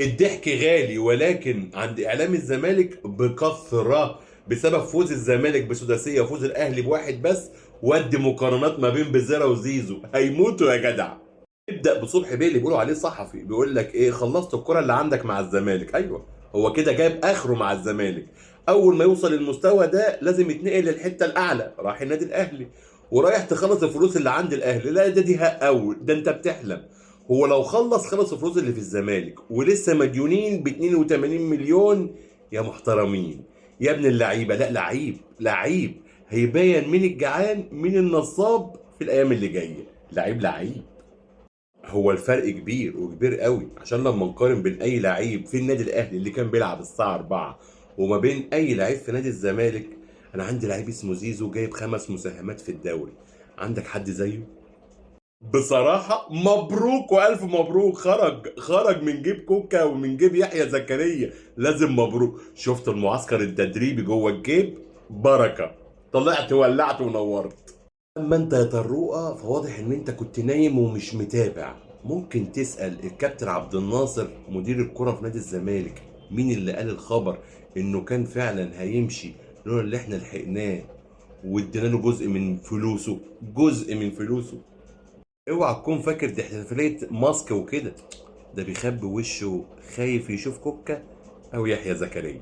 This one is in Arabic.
الضحك غالي، ولكن عند اعلام الزمالك بكثره بسبب فوز الزمالك بسداسيه وفوز الاهلي بواحد بس. ودي مقارنات ما بين بزيرة وزيزو هيموتوا يا جدع. ابدا بصبحي بيه اللي بيقولوا عليه صحفي، بيقول لك ايه؟ خلصت الكره اللي عندك مع الزمالك. ايوه، هو كده جايب اخره مع الزمالك. اول ما يوصل للمستوى ده لازم يتنقل للحته الاعلى، راح النادي الاهلي ورايح تخلص الفلوس اللي عند الاهلي. لا ده دي اول ده انت بتحلم. هو لو خلص الفلوس اللي في الزمالك ولسه مديونين ب 82 مليون يا محترمين يا ابن اللعيبه. لا لعيب لعيب، هيبين مين الجعان مين النصاب في الايام اللي جايه. لعيب لعيب. هو الفرق كبير وكبير قوي، عشان لما نقارن بين اي لعيب في النادي الاهلي اللي كان بيلعب الساعه 4 وما بين اي لعيب في نادي الزمالك. انا عندي لعيب اسمه زيزو جايب 5 مساهمات في الدوري. عندك حد زيه؟ بصراحة مبروك وألف مبروك. خرج من جيب كوكا ومن جيب يحيى زكريا. لازم مبروك. شفت المعسكر التدريبي جوه الجيب؟ بركة. طلعت ولعت ونورت. اما انت يا طروقه فواضح ان انت كنت نايم ومش متابع. ممكن تسأل الكابتن عبد الناصر مدير الكرة في نادي الزمالك مين اللي قال الخبر انه كان فعلا هيمشي لولا اللي احنا لحقناه وادينا له جزء من فلوسه. جزء من فلوسه. اوعى تكون فاكر دي احتفالية ماسك وكده. ده بيخبي وشه خايف يشوف كوكا او يحيى زكريا.